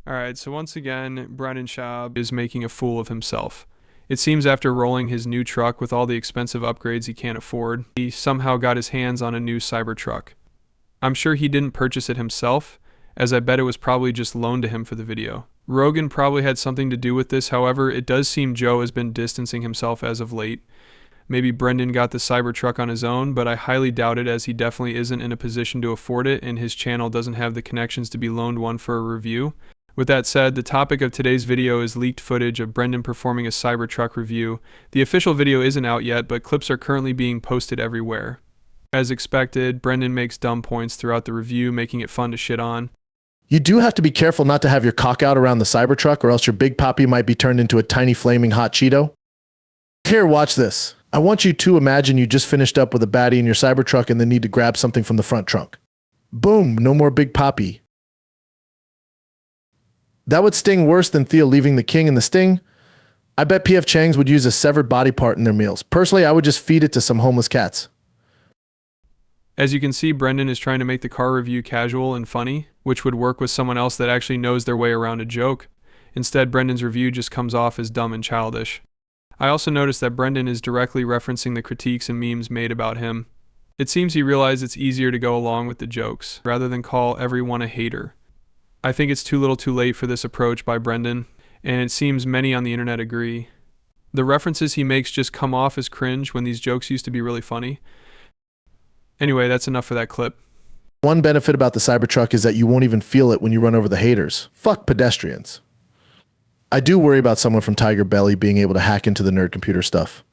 Alright, so once again, Brendan Schaub is making a fool of himself. It seems after rolling his new truck with all the expensive upgrades he can't afford, he somehow got his hands on a new Cybertruck. I'm sure he didn't purchase it himself, as I bet it was probably just loaned to him for the video. Rogan probably had something to do with this, however, it does seem Joe has been distancing himself as of late. Maybe Brendan got the Cybertruck on his own, but I highly doubt it as he definitely isn't in a position to afford it and his channel doesn't have the connections to be loaned one for a review. With that said, the topic of today's video is leaked footage of Brendan performing a Cybertruck review. The official video isn't out yet, but clips are currently being posted everywhere. As expected, Brendan makes dumb points throughout the review, making it fun to shit on. You do have to be careful not to have your cock out around the Cybertruck or else your big poppy might be turned into a tiny flaming hot Cheeto. Here, watch this. I want you to imagine you just finished up with a baddie in your Cybertruck and then need to grab something from the front trunk. Boom, no more big poppy. That would sting worse than Thea leaving the king in the sting. I bet PF Chang's would use a severed body part in their meals. Personally, I would just feed it to some homeless cats. As you can see, Brendan is trying to make the car review casual and funny, which would work with someone else that actually knows their way around a joke. Instead, Brendan's review just comes off as dumb and childish. I also noticed that Brendan is directly referencing the critiques and memes made about him. It seems he realized it's easier to go along with the jokes, rather than call everyone a hater. I think it's too little too late for this approach by Brendan, and it seems many on the internet agree. The references he makes just come off as cringe when these jokes used to be really funny. Anyway, that's enough for that clip. One benefit about the Cybertruck is that you won't even feel it when you run over the haters. Fuck pedestrians. I do worry about someone from Tiger Belly being able to hack into the nerd computer stuff.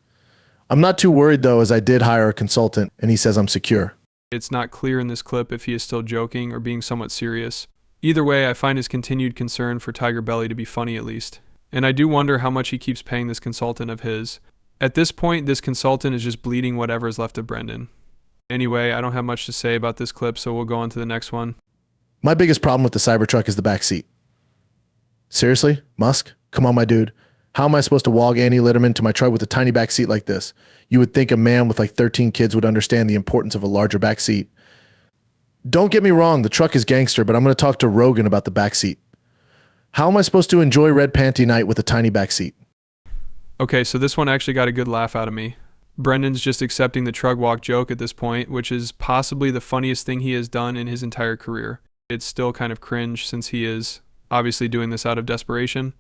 I'm not too worried though, as I did hire a consultant and he says I'm secure. It's not clear in this clip if he is still joking or being somewhat serious. Either way, I find his continued concern for Tiger Belly to be funny at least. And I do wonder how much he keeps paying this consultant of his. At this point, this consultant is just bleeding whatever is left of Brendan. Anyway, I don't have much to say about this clip, so we'll go on to the next one. My biggest problem with the Cybertruck is the back seat. Seriously? Musk? Come on, my dude. How am I supposed to walk Annie Litterman to my truck with a tiny back seat like this? You would think a man with like 13 kids would understand the importance of a larger back seat. Don't get me wrong, the truck is gangster, but I'm going to talk to Rogan about the back seat. How am I supposed to enjoy red panty night with a tiny back seat? Okay, so this one actually got a good laugh out of me. Brendan's just accepting the trug walk joke at this point, which is possibly the funniest thing he has done in his entire career. It's still kind of cringe since he is obviously doing this out of desperation.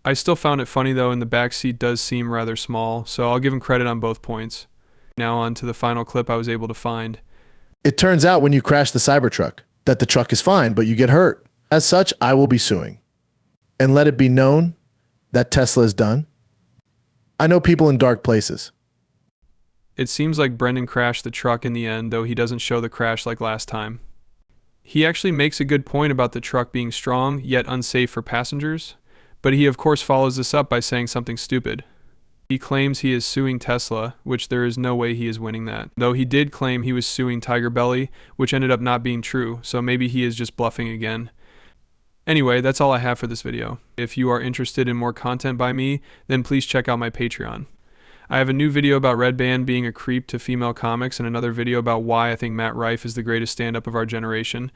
I still found it funny though, and the back seat does seem rather small, so I'll give him credit on both points. Now on to the final clip I was able to find. It turns out when you crash the Cybertruck that the truck is fine, but you get hurt. As such, I will be suing. And let it be known that Tesla is done. I know people in dark places. It seems like Brendan crashed the truck in the end, though he doesn't show the crash like last time. He actually makes a good point about the truck being strong, yet unsafe for passengers, but he of course follows this up by saying something stupid. He claims he is suing Tesla, which there is no way he is winning that. Though he did claim he was suing Tiger Belly, which ended up not being true, so maybe he is just bluffing again. Anyway, that's all I have for this video. If you are interested in more content by me, then please check out my Patreon. I have a new video about Red Band being a creep to female comics and another video about why I think Matt Rife is the greatest stand-up of our generation.